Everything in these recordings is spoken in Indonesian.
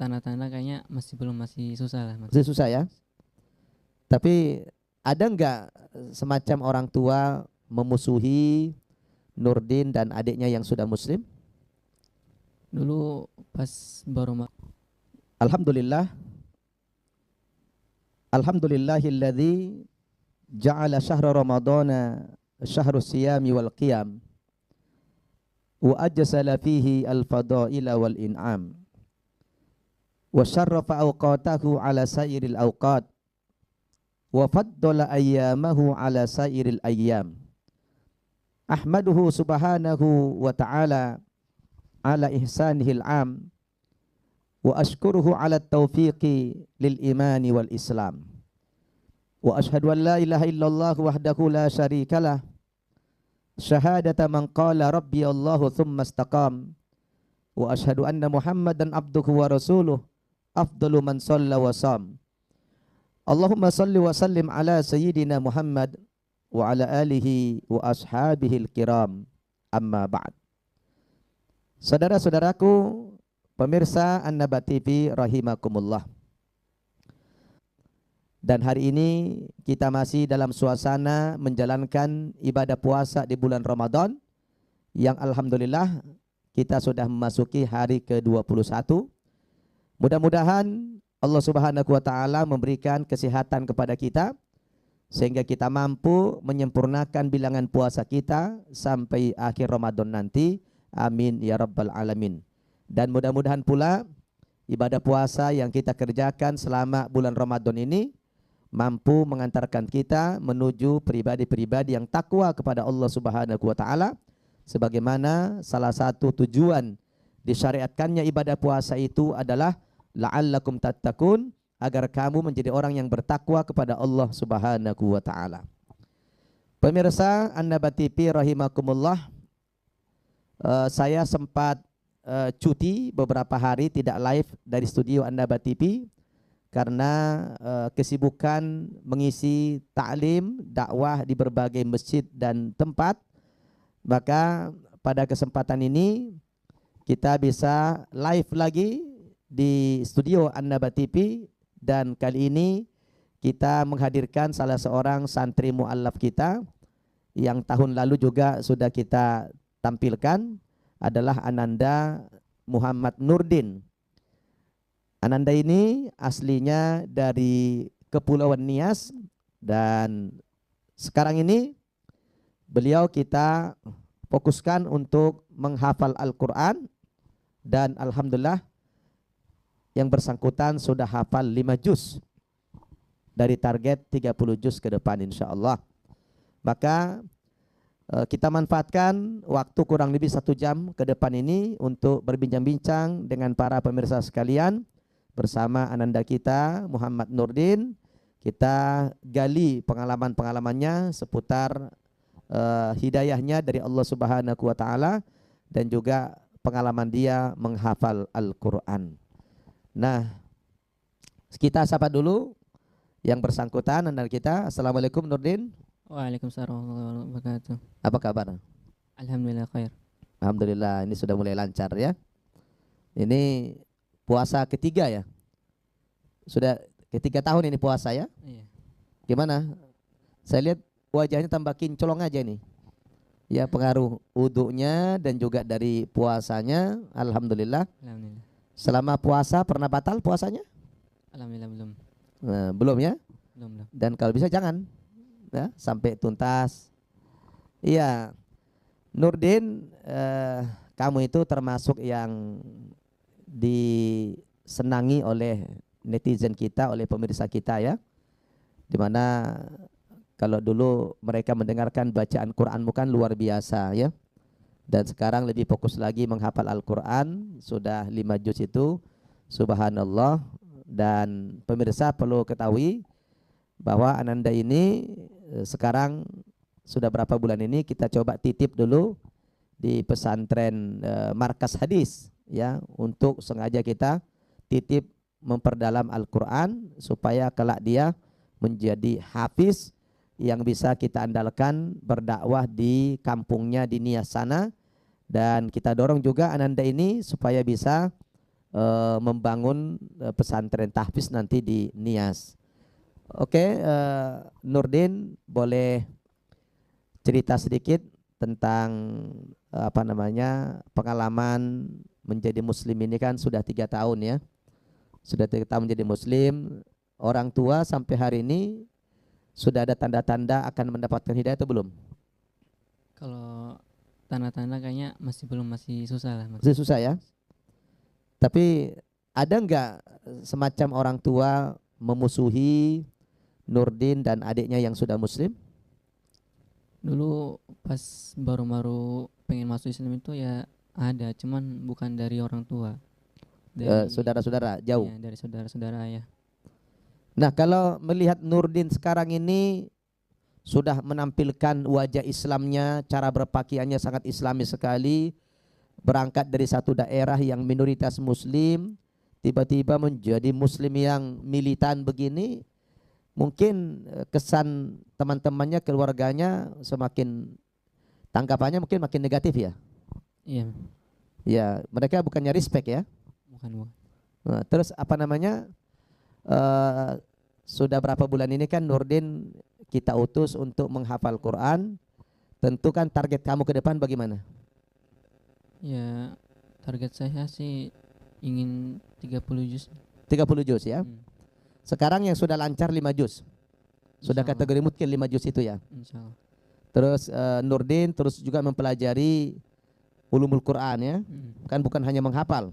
tanda-tanda kayaknya masih susah lah, Mas. Masih susah ya. Tapi ada enggak semacam orang tua memusuhi Nurdin dan adiknya yang sudah muslim? Dulu pas baru Alhamdulillah. Alhamdulillahilladzi ja'ala syahra ramadana syahru siyami wal qiyam wa ajsala fihi al-fadaila wal in'am wa syarrafa awqatahu ala sairil awqat wa faddala ayyamahu ala sairil ayyam. Ahmaduhu subhanahu wa ta'ala ala ihsanihil am wa ashkuruhu ala taufiqi lil imani wal islam wa ashhadu an la ilaha illallah wahdahu la syarikalah syahadata man qala rabbi Allahu thumma istaqam wa ashhadu anna Muhammadan abduhu wa rasuluh afdalu man shalla wa sam. Allahumma salli wa sallim ala sayyidina Muhammad wa ala alihi wa ashabihil kiram, amma ba'd. Saudara-saudaraku pemirsa An-Naba TV rahimakumullah. Dan hari ini kita masih dalam suasana menjalankan ibadah puasa di bulan Ramadan yang alhamdulillah kita sudah memasuki hari ke-21. Mudah-mudahan Allah Subhanahu wa taala memberikan kesehatan kepada kita sehingga kita mampu menyempurnakan bilangan puasa kita sampai akhir Ramadan nanti. Amin ya rabbal alamin. Dan mudah-mudahan pula ibadah puasa yang kita kerjakan selama bulan Ramadan ini mampu mengantarkan kita menuju pribadi-pribadi yang takwa kepada Allah Subhanahu wa taala, sebagaimana salah satu tujuan disyariatkannya ibadah puasa itu adalah la'allakum tattaqun, agar kamu menjadi orang yang bertakwa kepada Allah Subhanahu wa taala. Pemirsa An-Naba TV rahimakumullah, saya sempat cuti beberapa hari tidak live dari studio An-Naba TV karena kesibukan mengisi ta'lim dakwah di berbagai masjid dan tempat. Maka pada kesempatan ini kita bisa live lagi di studio An-Naba TV, dan kali ini kita menghadirkan salah seorang santri mu'allaf kita yang tahun lalu juga sudah kita tampilkan, adalah Ananda Muhammad Nurdin. Ananda ini aslinya dari Kepulauan Nias dan sekarang ini beliau kita fokuskan untuk menghafal Al-Quran, dan alhamdulillah yang bersangkutan sudah hafal 5 juz dari target 30 juz ke depan insyaallah. Maka kita manfaatkan waktu kurang lebih 1 jam ke depan ini untuk berbincang-bincang dengan para pemirsa sekalian bersama Ananda kita Muhammad Nurdin. Kita gali pengalaman-pengalamannya seputar hidayahnya dari Allah Subhanahu wa taala dan juga pengalaman dia menghafal Al-Qur'an. Nah, kita sapa dulu yang bersangkutan Ananda kita. Assalamualaikum Nurdin. Waalaikumsalam warahmatullahi wabarakatuh. Apa kabar? Alhamdulillah khair. Alhamdulillah, ini sudah mulai lancar ya. Ini puasa ketiga ya. Sudah ketiga tahun ini puasa ya. Iya. Gimana? Saya lihat wajahnya tambah kincolong aja nih. Ya, pengaruh wudunya dan juga dari puasanya. Alhamdulillah. Alhamdulillah. Selama puasa pernah batal puasanya? Alhamdulillah belum. Nah, belum ya? Belum. Dan kalau bisa jangan ya, sampai tuntas. Iya. Nurdin, kamu itu termasuk yang disenangi oleh netizen kita, oleh pemirsa kita ya. Dimana kalau dulu mereka mendengarkan bacaan Quranmu kan luar biasa ya. Dan sekarang lebih fokus lagi menghafal Al-Quran, sudah 5 juz itu, subhanallah. Dan pemirsa perlu ketahui bahwa Ananda ini sekarang sudah berapa bulan ini kita coba titip dulu di pesantren Markas Hadis ya, untuk sengaja kita titip memperdalam Al-Quran supaya kelak dia menjadi hafiz yang bisa kita andalkan berdakwah di kampungnya di Nias sana. Dan kita dorong juga Ananda ini supaya bisa membangun pesantren tahfiz nanti di Nias. Oke, Nurdin boleh cerita sedikit tentang pengalaman menjadi muslim ini kan sudah 3 tahun ya. Sudah 3 tahun menjadi muslim. Orang tua sampai hari ini sudah ada tanda-tanda akan mendapatkan hidayah atau belum? Kalau tanda-tanda kayaknya masih susah lah, Mas. Masih susah ya. Tapi ada enggak semacam orang tua memusuhi Nurdin dan adiknya yang sudah muslim? Dulu pas baru-baru pengen masuk Islam itu ya ada, cuman bukan dari orang tua. Dari Saudara-saudara jauh. ya, dari saudara-saudara ya. Nah, kalau melihat Nurdin sekarang ini sudah menampilkan wajah Islamnya, cara berpakaiannya sangat Islami sekali, berangkat dari satu daerah yang minoritas muslim, tiba-tiba menjadi muslim yang militan begini, mungkin kesan teman-temannya, keluarganya semakin, tanggapannya mungkin makin negatif ya. Iya, Ya, mereka bukannya respect ya. bukan. Nah, terus sudah berapa bulan ini kan Nurdin kita utus untuk menghafal Quran. Tentu kan target kamu ke depan bagaimana? Ya, target saya sih ingin 30 juz. 30 juz ya. Sekarang yang sudah lancar 5 juz. Sudah Insyaallah. kategori mungkin 5 juz itu ya. Insyaallah. Terus Nurdin terus juga mempelajari ulumul Quran ya. Kan bukan hanya menghafal.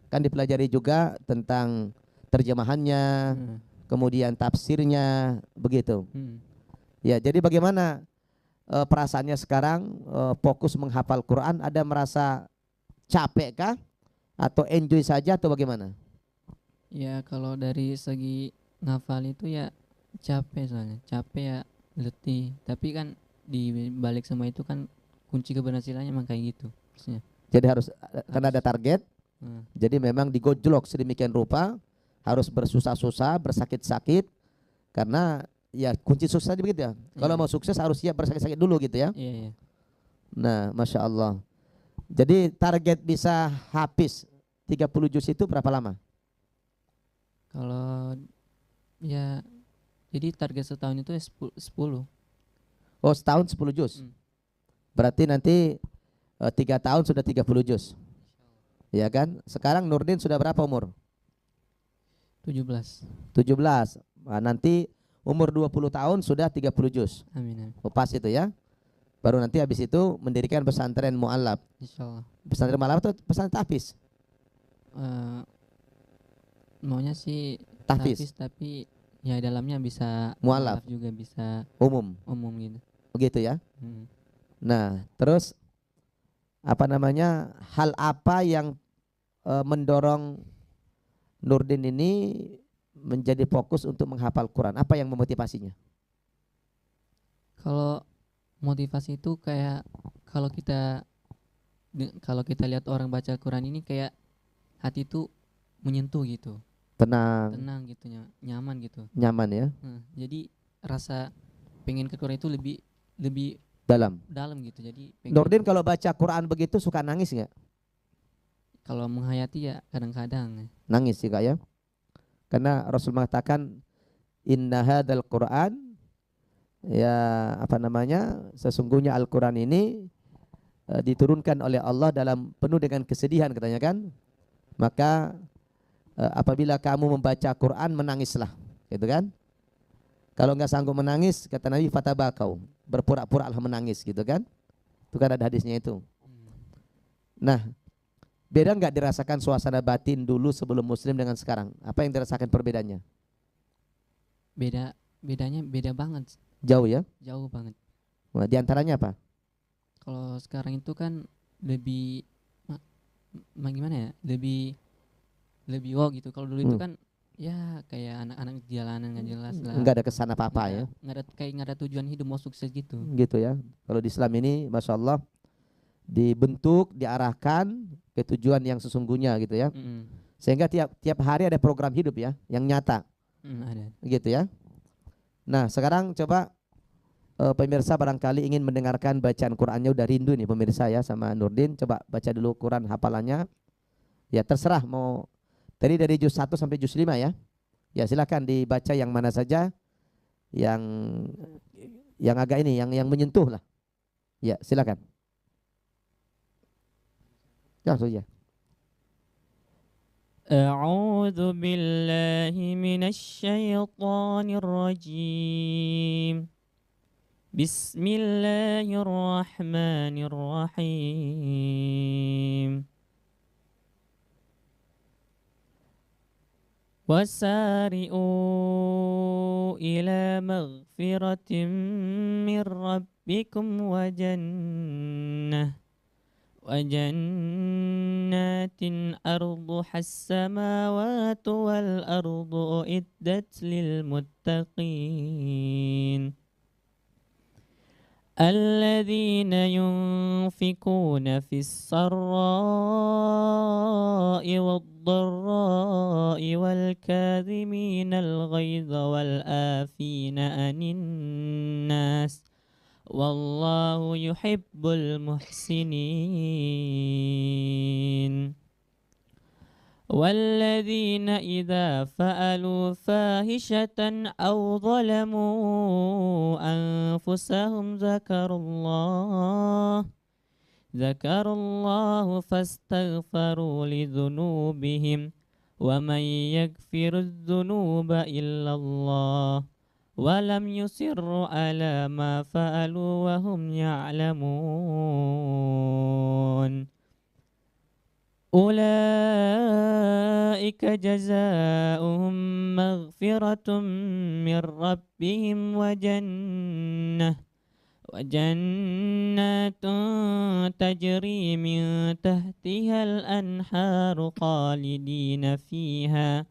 Kan dipelajari juga tentang terjemahannya, kemudian tafsirnya, begitu. Ya, jadi bagaimana perasaannya sekarang fokus menghafal Quran? Ada merasa capek kah? Atau enjoy saja atau bagaimana? Ya, kalau dari segi ngafal itu ya capek, soalnya capek ya, letih. Tapi kan di balik semua itu kan kunci keberhasilannya emang kayak gitu maksudnya. Jadi harus karena ada target. Jadi memang digojlok sedemikian rupa, harus bersusah-susah, bersakit-sakit, karena ya kunci sukses begitu ya. Kalau mau sukses harus siap bersakit-sakit dulu gitu ya. Iya. Nah, Masya Allah. Jadi target bisa habis 30 juz itu berapa lama? Kalau ya, jadi target setahun itu 10. Oh, setahun 10 juz. Berarti nanti 3 tahun sudah 30 juz. Ya kan? Sekarang Nurdin sudah berapa umur? 17. 17. Nah, nanti umur 20 tahun sudah 30 juz. Amin. Oh, pas itu ya. Baru nanti habis itu mendirikan pesantren mu'allaf. Insyaallah. Pesantren mu'allaf itu pesantren tahfiz. Maunya sih Tahfiz. tapi ya dalamnya bisa Mu'allaf juga, bisa umum gitu. begitu ya. Nah, terus hal apa yang mendorong Nurdin ini menjadi fokus untuk menghafal Quran? Apa yang memotivasinya? Kalau motivasi itu kayak kalau kita lihat orang baca Quran ini kayak hati itu menyentuh gitu. Tenang gitu, nyaman gitu. Nyaman ya. Jadi rasa pengen ke Quran itu lebih dalam gitu. Jadi Nurdin kalau baca Quran begitu suka nangis nggak? Kalau menghayati ya kadang-kadang nangis sih Kak ya. Karena Rasul mengatakan inna hadzal Quran, ya sesungguhnya Al-Quran ini diturunkan oleh Allah dalam penuh dengan kesedihan katanya kan. Maka apabila kamu membaca Quran menangislah, gitu kan. Kalau nggak sanggup menangis, kata Nabi, fatabakau, berpura-pura menangis, gitu kan. Itu kan ada hadisnya itu. Nah, beda nggak dirasakan suasana batin dulu sebelum Muslim dengan sekarang? Apa yang dirasakan perbedaannya? Bedanya banget. Jauh ya? Jauh banget. Nah, di antaranya apa? Kalau sekarang itu kan lebih gimana ya? Lebih wow gitu. Kalau dulu itu kan ya kayak anak-anak jalanan nggak jelas lah. Nggak ada kesan apa-apa ya. Nggak ada tujuan hidup mau sukses gitu. Gitu ya. Kalau di Islam ini, Masya Allah, dibentuk, diarahkan ke tujuan yang sesungguhnya gitu ya. Sehingga tiap hari ada program hidup ya, yang nyata. Ada. Gitu ya. Nah, sekarang coba pemirsa barangkali ingin mendengarkan bacaan Qurannya, udah rindu nih pemirsa ya sama Nurdin. Coba baca dulu Quran hafalannya. Ya terserah mau Tadi dari juz 1 sampai juz 5 ya. Ya silakan dibaca yang mana saja yang agak ini yang menyentuh lah. Ya, silakan. Langsung ya. أعوذ بالله من الشيطان الرجيم بسم الله الرحمن الرحيم وسارئوا إلى مغفرة من ربكم وجنات أرضها السماوات والأرض أعدت للمتقين الذين ينفقون في السراء والضراء والكاظمين الغيظ والآفين عن الناس والله يحب المحسنين والذين إذا فعلوا فاحشة أو ظلموا أنفسهم ذكروا الله فاستغفروا لذنوبهم ومن يغفر الذنوب إلا الله ولم يصروا على ما فعلوا وهم يعلمون أولئك جزاؤهم مغفرة من ربهم وجنات تجري من تحتها الأنهار خالدين فيها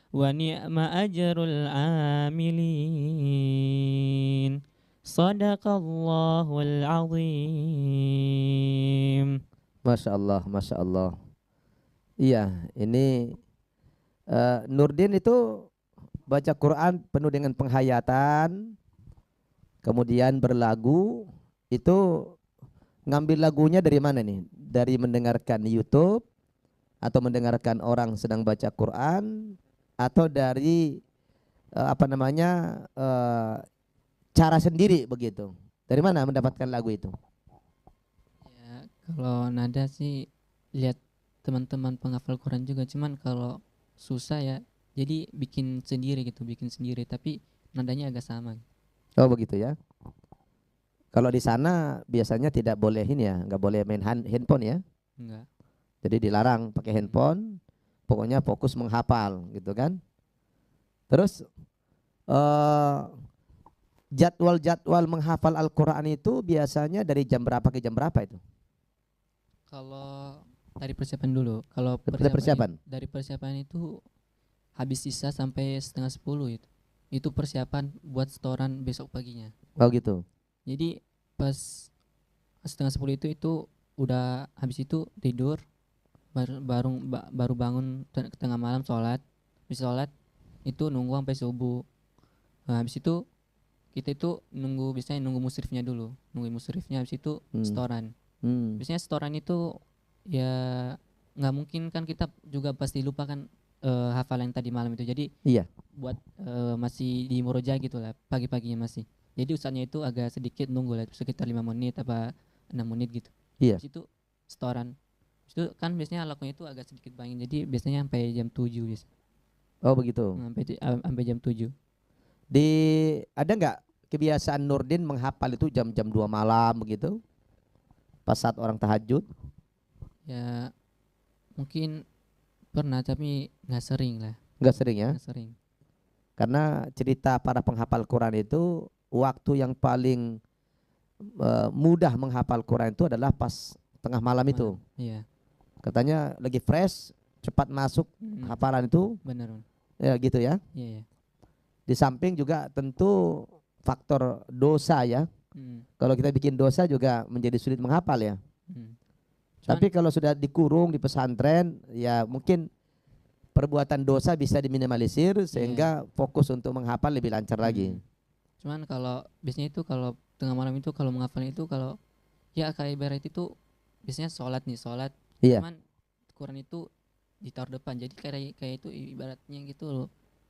ونعم أجر العاملين صدق الله العظيم. Masya Allah, Masya Allah. Iya, ini Nurdin itu baca Quran penuh dengan penghayatan, kemudian berlagu. Itu ngambil lagunya dari mana nih? Dari mendengarkan YouTube atau mendengarkan orang sedang baca Quran, atau dari cara sendiri begitu? Dari mana mendapatkan lagu itu? Ya, kalau nada sih lihat teman-teman penghafal Quran juga, cuman kalau susah ya jadi bikin sendiri tapi nadanya agak sama. Oh begitu ya. Kalau di sana biasanya tidak boleh ini ya, nggak boleh main handphone ya. Enggak. Jadi dilarang pakai handphone, pokoknya fokus menghafal gitu kan. Terus jadwal menghafal Al-Quran itu biasanya dari jam berapa ke jam berapa itu? Kalau dari persiapan dulu, kalau Persiapan. dari persiapan itu habis sisa sampai setengah 10 itu. Itu persiapan buat setoran besok paginya. Oh gitu. Jadi pas setengah 10 itu udah habis itu tidur, baru bangun tengah malam sholat. Habis sholat itu nunggu sampai subuh. Nah, habis itu kita itu biasanya nunggu musrifnya dulu. Nunggu musrifnya, habis itu setoran. Biasanya setoran itu ya nggak mungkin kan, kita juga pasti lupa kan hafalan tadi malam itu. Jadi iya, buat masih di muroja gitu lah pagi-paginya masih. Jadi ustadznya itu agak sedikit nunggu lah, sekitar 5 menit apa 6 menit gitu. iya. Habis itu setoran. Habis itu kan biasanya lakunya itu agak sedikit bangin. Jadi biasanya sampai jam 7 biasa. Oh begitu. Sampai jam 7. Ada nggak kebiasaan Nurdin menghafal itu jam-jam 2 malam begitu? Pas saat orang tahajud? Ya mungkin pernah tapi nggak sering lah. Nggak sering ya? Nggak sering. Karena cerita para penghafal Quran itu waktu yang paling mudah menghafal Quran itu adalah pas tengah malam itu. Iya. Katanya lagi fresh, cepat masuk hafalan itu. Benar. Ya gitu ya. Iya. Di samping juga tentu faktor dosa ya. Kalau kita bikin dosa juga menjadi sulit menghafal ya. Tapi kalau sudah dikurung di pesantren, ya mungkin perbuatan dosa bisa diminimalisir sehingga fokus untuk menghafal lebih lancar lagi. Cuman kalau biasanya itu kalau tengah malam itu kalau menghafal itu, kalau ya kayak ibarat itu biasanya sholat. Iya. Cuman Quran itu ditaruh depan. Jadi kayak itu ibaratnya gitu loh,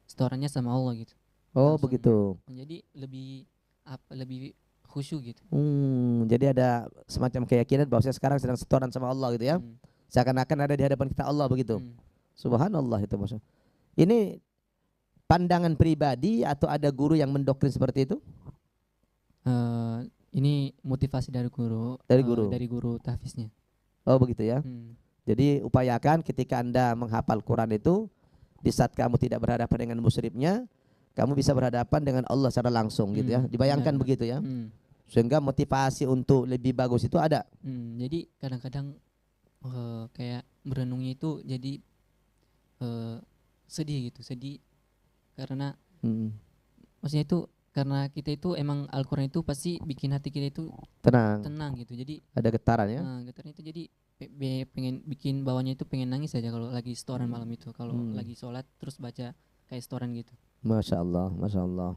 setorannya sama Allah gitu. Oh, Langsung. begitu. Jadi lebih khusyuk gitu. Jadi ada semacam keyakinan bahwa saya sekarang sedang setoran sama Allah gitu ya. Hmm. Seakan-akan ada di hadapan kita Allah begitu. Hmm. Subhanallah itu maksud. Ini pandangan pribadi atau ada guru yang mendoktrin seperti itu? Ini motivasi dari guru, Dari guru. dari guru tahfiznya. Oh, begitu ya. Hmm. Jadi upayakan ketika Anda menghafal Quran itu, di saat kamu tidak berhadapan dengan musyrifnya, kamu bisa berhadapan dengan Allah secara langsung gitu ya. Dibayangkan benar. begitu ya. Sehingga motivasi untuk lebih bagus itu ada. Jadi kadang-kadang kayak merenungnya itu jadi sedih gitu, sedih karena maksudnya itu karena kita itu emang Al-Quran itu pasti bikin hati kita itu tenang gitu. Jadi ada getaran ya. Getaran itu jadi pengen bikin bawahnya itu pengen nangis aja kalau lagi setoran malam itu. Kalau lagi sholat terus baca kayak setoran gitu. Masya Allah, Masya Allah.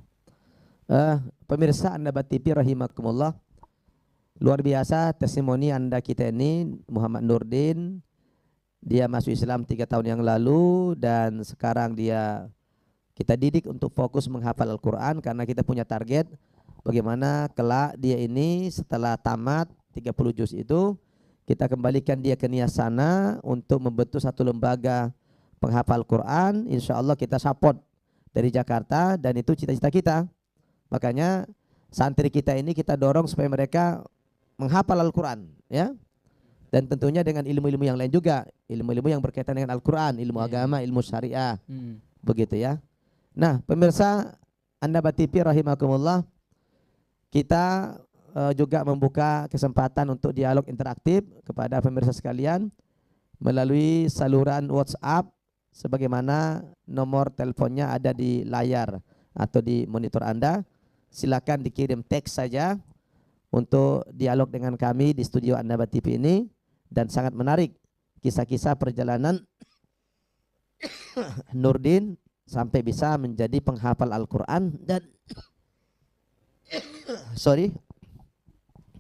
Pemirsa An-Nabat TV rahimakumullah, luar biasa testimoni Anda kita ini. Muhammad Nurdin, dia masuk Islam 3 tahun yang lalu dan sekarang kita didik untuk fokus menghafal Al-Quran karena kita punya target bagaimana kelak dia ini setelah tamat 30 juz itu kita kembalikan dia ke Niasana untuk membentuk satu lembaga penghafal Quran. Insya Allah kita support dari Jakarta dan itu cita-cita kita. Makanya santri kita ini kita dorong supaya mereka menghafal Al-Quran ya. Dan tentunya dengan ilmu-ilmu yang lain juga, ilmu-ilmu yang berkaitan dengan Al-Quran, ilmu agama, ilmu syariah. Begitu ya. Nah, pemirsa An-Nabat TV rahimakumullah, kita juga membuka kesempatan untuk dialog interaktif kepada pemirsa sekalian melalui saluran WhatsApp sebagaimana nomor teleponnya ada di layar atau di monitor Anda. Silakan dikirim teks saja untuk dialog dengan kami di studio An-Nabat TV ini, dan sangat menarik kisah-kisah perjalanan Nurdin sampai bisa menjadi penghafal Al-Quran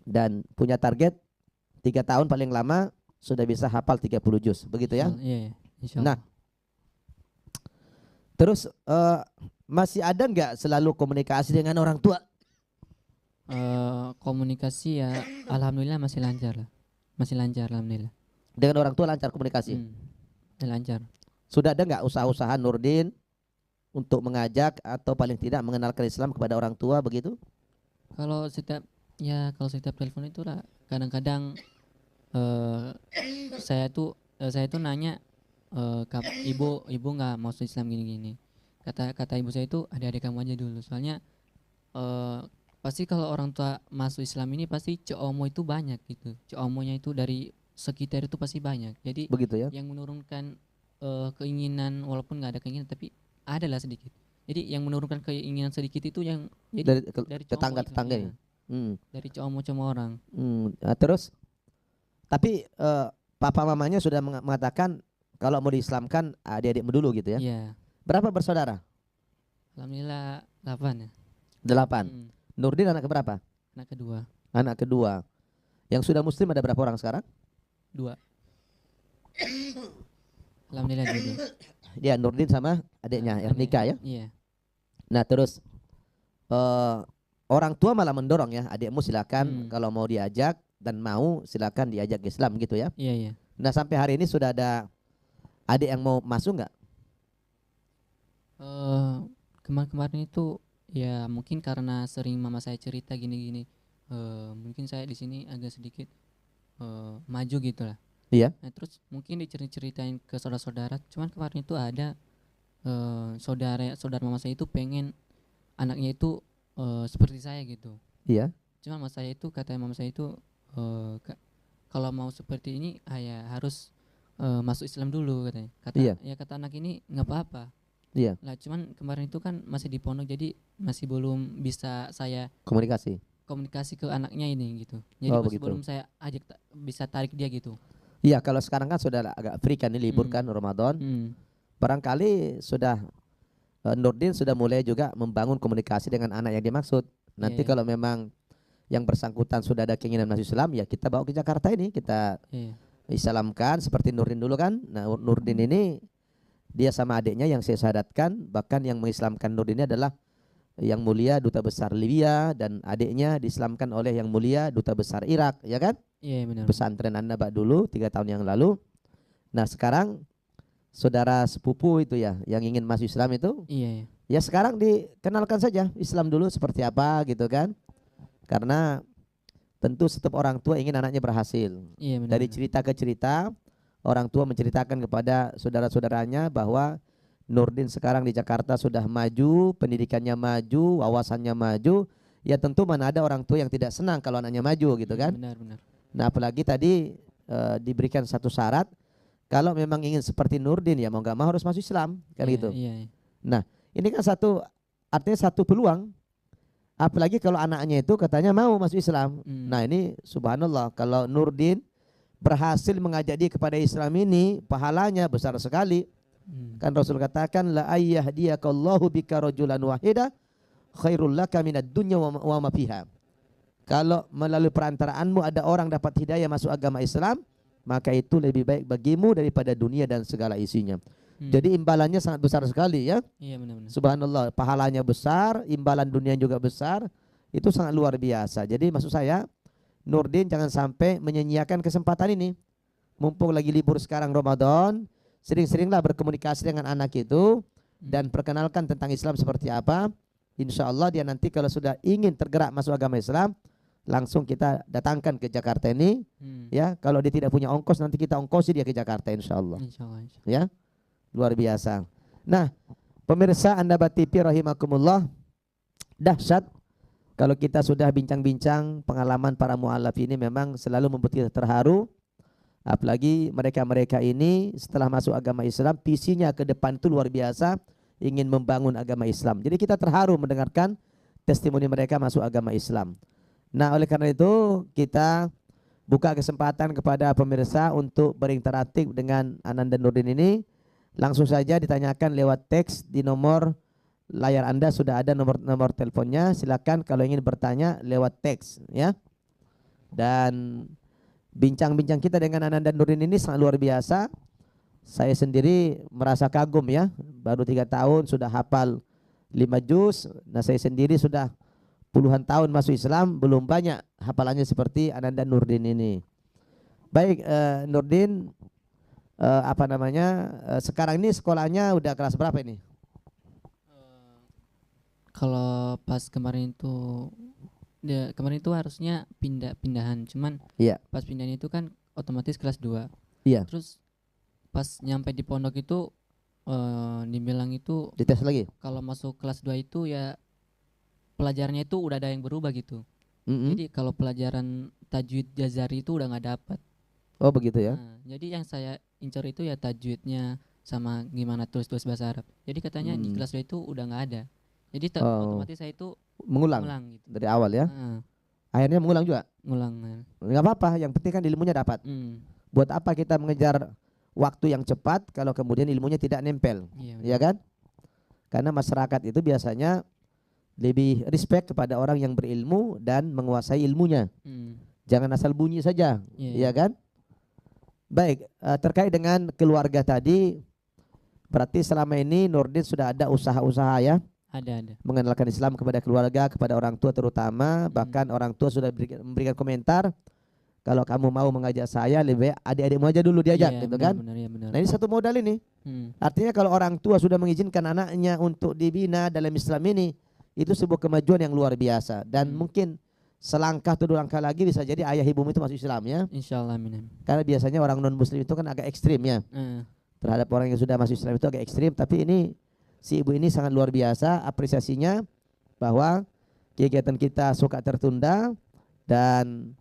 dan punya target 3 tahun paling lama sudah bisa hafal 30 juz, begitu ya. Iya, nah, terus masih ada nggak selalu komunikasi dengan orang tua? Komunikasi ya alhamdulillah masih lancar lah. Masih lancar alhamdulillah. Dengan orang tua lancar komunikasi? Lancar. Sudah ada nggak usaha-usaha Nurdin untuk mengajak atau paling tidak mengenalkan Islam kepada orang tua begitu? Kalau setiap telepon itulah kadang-kadang saya tuh nanya ibu nggak mau Islam gini-gini. Kata ibu saya itu adik-adik kamu aja dulu. Soalnya pasti kalau orang tua masuk Islam ini pasti ceomo itu banyak gitu. Ceomonya itu dari sekitar itu pasti banyak. Jadi begitu ya? Yang menurunkan keinginan, walaupun nggak ada keinginan tapi adalah sedikit. Jadi yang menurunkan keinginan sedikit itu yang jadi dari tetangga-tetangga ini. Dari ceomo-ceomo orang. Nah, terus tapi papa mamanya sudah mengatakan kalau mau diislamkan adik-adikmu dulu gitu ya? Iya. Berapa bersaudara? Alhamdulillah 8 ya. 8. Nurdin anak keberapa? Anak kedua. Anak kedua. Yang sudah muslim ada berapa orang sekarang? 2. Alhamdulillah 2. Ya, Nurdin sama adiknya Ernika ya? Iya. Nah, terus orang tua malah mendorong ya, adikmu silakan kalau mau diajak dan mau silakan diajak Islam gitu ya? Iya. Nah, sampai hari ini sudah ada adik yang mau masuk nggak? Kemarin itu ya mungkin karena sering mama saya cerita gini-gini, mungkin saya di sini agak sedikit maju gitulah. Iya. Nah terus mungkin diceritain ke saudara-saudara. Cuman kemarin itu ada saudara mama saya itu pengen anaknya itu seperti saya gitu. Iya. Cuman mama saya itu kata mama saya itu kalau mau seperti ini ya harus masuk Islam dulu katanya. Kata anak ini nggak apa-apa. Iya. Lah cuman kemarin itu kan masih di pondok jadi masih belum bisa saya komunikasi ke anaknya ini gitu. Jadi masih belum saya ajak bisa tarik dia gitu. Iya, kalau sekarang kan sudah agak free kan, ini libur kan Ramadan. Barangkali sudah Nurdin sudah mulai juga membangun komunikasi dengan anak yang dimaksud. Nanti kalau memang yang bersangkutan sudah ada keinginan masuk Islam, ya kita bawa ke Jakarta ini, kita Islamkan seperti Nurdin dulu kan. Nah, Nurdin ini dia sama adiknya yang saya syahadatkan, bahkan yang mengislamkan Nurdin ini adalah yang mulia duta besar Libya, dan adiknya diislamkan oleh yang mulia duta besar Irak, ya kan? Iya benar. Pesantren An-Naba dulu 3 tahun yang lalu. Nah, sekarang saudara sepupu itu ya yang ingin masuk Islam itu, Iya, iya. ya sekarang dikenalkan saja Islam dulu seperti apa gitu kan. Karena tentu setiap orang tua ingin anaknya berhasil. Iya benar. Dari cerita ke cerita, orang tua menceritakan kepada saudara-saudaranya bahwa Nurdin sekarang di Jakarta sudah maju, pendidikannya maju, wawasannya maju. Ya tentu mana ada orang tua yang tidak senang kalau anaknya maju gitu kan. Benar, benar. Nah, apalagi tadi diberikan satu syarat, kalau memang ingin seperti Nurdin ya mau nggak mau harus masuk Islam kan Iya, gitu. Iya, iya. Nah, ini kan artinya satu peluang. Apalagi kalau anaknya itu katanya mau masuk Islam. Nah, ini subhanallah, kalau Nurdin berhasil mengajak dia kepada Islam ini, pahalanya besar sekali. Kan Rasul katakan la ayyahdiyakallahu bika rajulan wahida khairul laka minad dunya wa ma fiha. Kalau melalui perantaraanmu ada orang dapat hidayah masuk agama Islam, maka itu lebih baik bagimu daripada dunia dan segala isinya. Jadi imbalannya sangat besar sekali ya. Iya benar-benar. Subhanallah, pahalanya besar, imbalan dunia juga besar. Itu sangat luar biasa. Jadi maksud saya, Nurdin jangan sampai menyia-nyiakan kesempatan ini. Mumpung lagi libur sekarang Ramadan, sering-seringlah berkomunikasi dengan anak itu dan perkenalkan tentang Islam seperti apa. Insya Allah dia nanti kalau sudah ingin tergerak masuk agama Islam, langsung kita datangkan ke Jakarta ini. Ya, kalau dia tidak punya ongkos, nanti kita ongkosi dia ke Jakarta insya Allah. Insya Allah. Ya, luar biasa. Nah, pemirsa An-Naba TV rahimakumullah, dahsyat kalau kita sudah bincang-bincang pengalaman para mu'alaf ini, memang selalu membuat kita terharu. Apalagi mereka-mereka ini setelah masuk agama Islam, visinya ke depan itu luar biasa, ingin membangun agama Islam. Jadi kita terharu mendengarkan testimoni mereka masuk agama Islam. Nah, oleh karena itu kita buka kesempatan kepada pemirsa untuk berinteraktif dengan Ananda Nurdin ini. Langsung saja ditanyakan lewat teks di nomor layar Anda, sudah ada nomor teleponnya. Silakan kalau ingin bertanya lewat teks ya. Dan bincang-bincang kita dengan Ananda Nurdin ini sangat luar biasa. Saya sendiri merasa kagum ya. Baru 3 tahun sudah hafal 5 juz. Nah, saya sendiri sudah puluhan tahun masuk Islam, belum banyak hafalannya seperti Ananda Nurdin ini. Baik, Nurdin, sekarang ini sekolahnya udah kelas berapa ini? Kalau pas kemarin itu harusnya pindahan, cuman Iya. pas pindahan itu kan otomatis kelas 2. Iya. Terus pas nyampe di pondok itu dibilang itu Dites lagi. kalau masuk kelas 2 itu ya pelajarannya itu udah ada yang berubah gitu. Jadi kalau pelajaran tajwid jazari itu udah nggak dapat. Oh begitu ya. Nah, jadi yang saya incar itu ya tajwidnya sama gimana tulis bahasa Arab. Jadi katanya di kelas 2 itu udah nggak ada. Jadi otomatis saya itu mengulang gitu. dari awal ya. Akhirnya mengulang juga. Ngulang. Nggak apa-apa, yang penting kan ilmunya dapat. Buat apa kita mengejar waktu yang cepat kalau kemudian ilmunya tidak nempel? Iya kan? Karena masyarakat itu biasanya lebih respect kepada orang yang berilmu dan menguasai ilmunya. Jangan asal bunyi saja, iya kan? Baik, terkait dengan keluarga tadi, berarti selama ini Nurdin sudah ada usaha-usaha ya? Ada. Mengenalkan Islam kepada keluarga, kepada orang tua terutama, bahkan orang tua sudah memberikan komentar, kalau kamu mau mengajak saya, lebih baik adik-adikmu aja dulu diajak, gitu kan? Benar. Nah, ini satu modal ini. Artinya kalau orang tua sudah mengizinkan anaknya untuk dibina dalam Islam ini, itu sebuah kemajuan yang luar biasa. Dan mungkin selangkah atau 2 langkah lagi bisa jadi ayah ibumu itu masuk Islam ya. Insyaallah, amin. Karena biasanya orang non muslim itu kan agak ekstrim ya. Terhadap orang yang sudah masuk Islam itu agak ekstrim. Tapi ini si ibu ini sangat luar biasa apresiasinya, bahwa kegiatan kita suka tertunda dan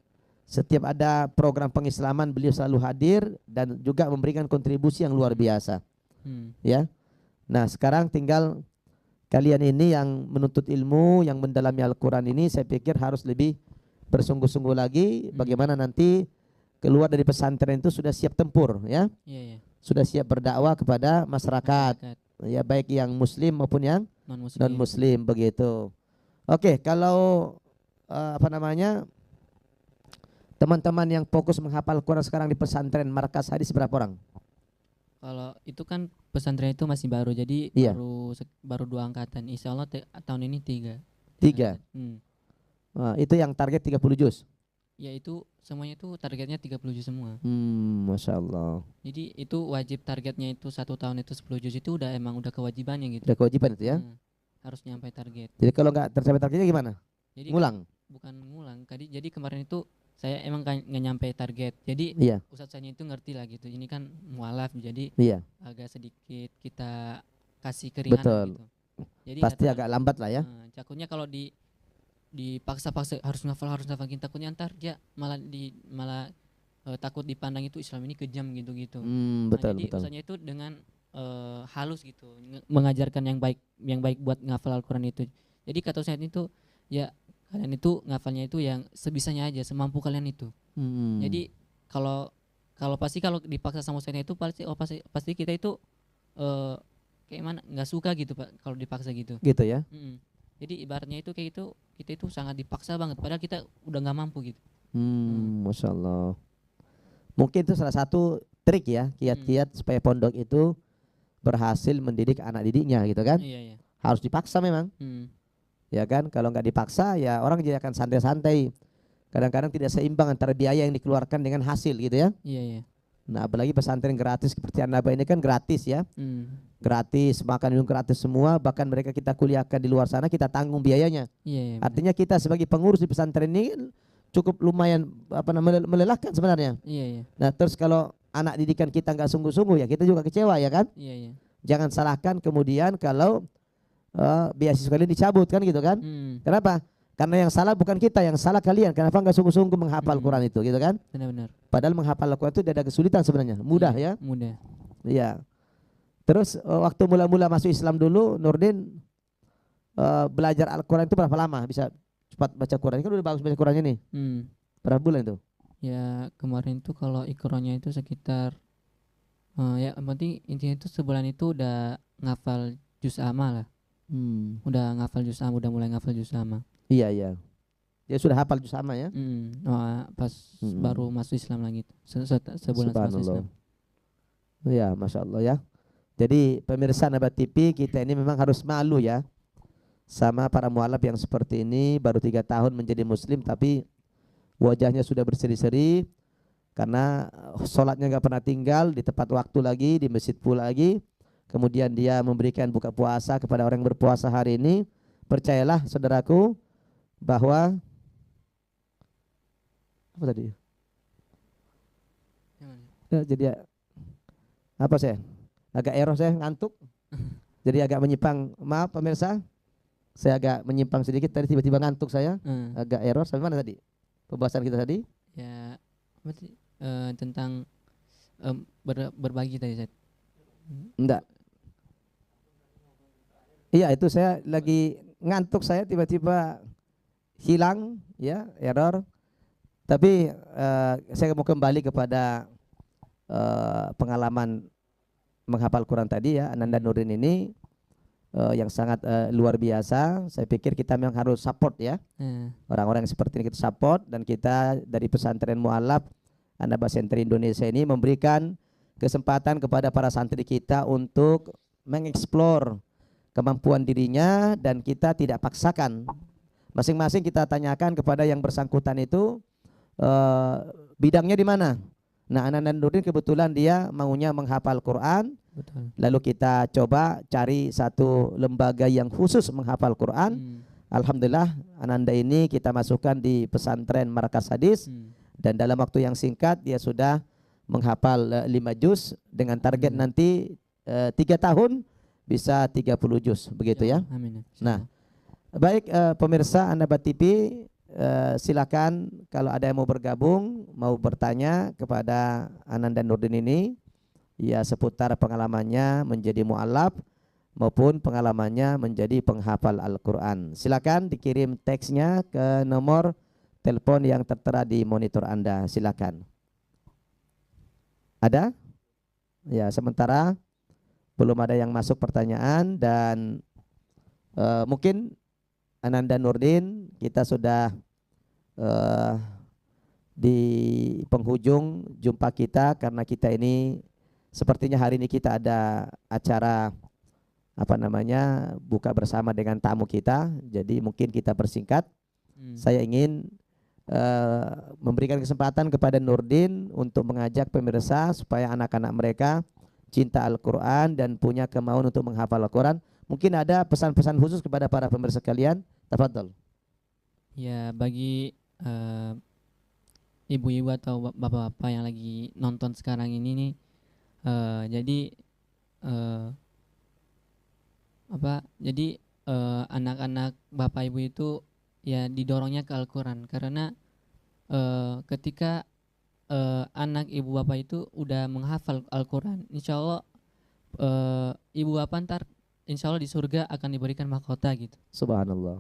setiap ada program pengislaman beliau selalu hadir dan juga memberikan kontribusi yang luar biasa. Ya. Nah, sekarang tinggal kalian ini yang menuntut ilmu, yang mendalami Al-Quran ini, saya pikir harus lebih bersungguh-sungguh lagi. Bagaimana nanti keluar dari pesantren itu sudah siap tempur ya. Sudah siap berdakwah kepada masyarakat. Ya, baik yang muslim maupun yang non muslim begitu. Oke, kalau Teman-teman yang fokus menghafal Quran sekarang di pesantren Markas Hadis berapa orang? Kalau itu kan pesantren itu masih baru, jadi Iya. baru 2 angkatan. Insya Allah tahun ini 3. 3. Itu yang target 30 juz. Ya itu semuanya itu targetnya 30 juz semua. Masya Allah. Jadi itu wajib, targetnya itu 1 tahun itu 10 juz, itu emang udah kewajibannya gitu. Udah kewajiban itu ya. Harus nyampe target. Jadi kalau nggak tercapai targetnya gimana? Jadi Ngulang. Bukan ngulang. Jadi kemarin itu saya emang nggak nyampe target. Jadi Iya. ustadz saya itu ngerti lah gitu. Ini kan mualaf, jadi Iya. agak sedikit kita kasih keringanan. Betul. Gitu. Jadi Pasti agak lambat lah ya. Takutnya kalau dipaksa-paksa harus ngafal gitu, takutnya ntar dia malah takut dipandang itu Islam ini kejam gitu-gitu. Betul, jadi betul. ustadznya itu dengan halus gitu mengajarkan yang baik buat ngafal Al-Quran itu. Jadi kata ustadz itu, ya kalian itu ngafalnya itu yang sebisanya aja, semampu kalian itu. Jadi kalau kalau dipaksa sama ustadznya itu pasti kita itu kayak mana, nggak suka gitu Pak kalau dipaksa gitu. Gitu ya. Jadi ibaratnya itu kayak itu, kita itu sangat dipaksa banget padahal kita udah nggak mampu gitu. Masya Allah. Mungkin itu salah satu trik ya, kiat-kiat supaya pondok itu berhasil mendidik anak didiknya gitu kan. Iya. Harus dipaksa memang. Ya kan, kalau nggak dipaksa ya orang jadi akan santai-santai. Kadang-kadang tidak seimbang antara biaya yang dikeluarkan dengan hasil gitu ya. Iya. Nah apalagi pesantren gratis seperti An-Naba ini kan gratis ya. Gratis, makan minum gratis semua. Bahkan mereka kita kuliahkan di luar sana kita tanggung biayanya. Iya. Artinya kita sebagai pengurus di pesantren ini cukup lumayan melelahkan sebenarnya. Iya. Nah terus kalau anak didikan kita nggak sungguh-sungguh ya kita juga kecewa ya kan. Iya. Jangan salahkan kemudian kalau beasiswa kalian dicabut kan gitu kan. Kenapa? Karena yang salah bukan kita, yang salah kalian. Kenapa nggak sungguh-sungguh menghafal Quran itu gitu kan? Benar-benar. Padahal menghafal Quran itu tidak ada kesulitan sebenarnya, mudah ya. Mudah. Iya. Terus waktu mula-mula masuk Islam dulu, Nurdin belajar Al-Quran itu berapa lama bisa cepat baca Quran? Ini kan udah bagus baca Qurannya nih. Berapa bulan itu? Ya kemarin tuh kalau Iqronya itu sekitar ya yang penting intinya itu sebulan itu udah ngafal juz amma lah. Udah ngafal juz amma, udah mulai ngafal juz amma. Iya. Dia sudah hafal juz amma ya. Pas baru masuk Islam lagi sebulan masuk Islam. Ya, Masya Allah ya. Jadi pemirsa Nabat TV, kita ini memang harus malu ya sama para mualaf yang seperti ini, baru 3 tahun menjadi muslim tapi wajahnya sudah berseri-seri karena sholatnya nggak pernah tinggal, di tepat waktu lagi, di masjid pula lagi. Kemudian dia memberikan buka puasa kepada orang yang berpuasa hari ini. Percayalah saudaraku bahwa apa tadi? Ya, jadi apa saya? Agak error, saya ngantuk. Jadi agak menyimpang. Maaf pemirsa, saya agak menyimpang sedikit tadi, tiba-tiba ngantuk saya. Agak error. Sampai mana tadi pembahasan kita tadi? Ya tentang berbagi tadi Zat. Enggak. Iya itu saya lagi ngantuk, saya tiba-tiba hilang ya, error. Tapi saya mau kembali kepada pengalaman menghafal Quran tadi ya, Ananda Nurdin ini yang sangat luar biasa. Saya pikir kita memang harus support ya, orang-orang yang seperti ini kita support. Dan kita dari pesantren Mu'alaf An-Naba Center Indonesia ini memberikan kesempatan kepada para santri kita untuk mengeksplor kemampuan dirinya, dan kita tidak paksakan. Masing-masing kita tanyakan kepada yang bersangkutan itu bidangnya di mana. Nah, Ananda Nurdin kebetulan dia maunya menghafal Quran. Betul. Lalu kita coba cari satu lembaga yang khusus menghafal Quran. Alhamdulillah Ananda ini kita masukkan di pesantren Markas Hadis, dan dalam waktu yang singkat dia sudah menghafal 5 juz dengan target nanti 3 tahun bisa 30 juz begitu ya. Amin. Nah, baik pemirsa An-Naba TV, silakan kalau ada yang mau bergabung, mau bertanya kepada Ananda Nurdin ini ya seputar pengalamannya menjadi mu'alaf maupun pengalamannya menjadi penghafal Al-Quran. Silakan dikirim teksnya ke nomor telepon yang tertera di monitor Anda. Silakan. Ada? Ya, sementara belum ada yang masuk pertanyaan, dan mungkin Ananda Nurdin kita sudah di penghujung jumpa kita, karena kita ini sepertinya hari ini kita ada acara buka bersama dengan tamu kita. Jadi mungkin kita persingkat. Saya ingin memberikan kesempatan kepada Nurdin untuk mengajak pemirsa supaya anak-anak mereka cinta Al-Quran dan punya kemauan untuk menghafal Al-Quran. Mungkin ada pesan-pesan khusus kepada para pemirsa kalian. Tafadhol. Ya, bagi ibu-ibu atau bapak-bapak yang lagi nonton sekarang ini nih, jadi anak-anak bapak ibu itu ya didorongnya ke Al-Quran, karena ketika anak ibu bapak itu udah menghafal Al-Quran, insya Allah ibu bapak ntar insya Allah di surga akan diberikan mahkota gitu. Subhanallah.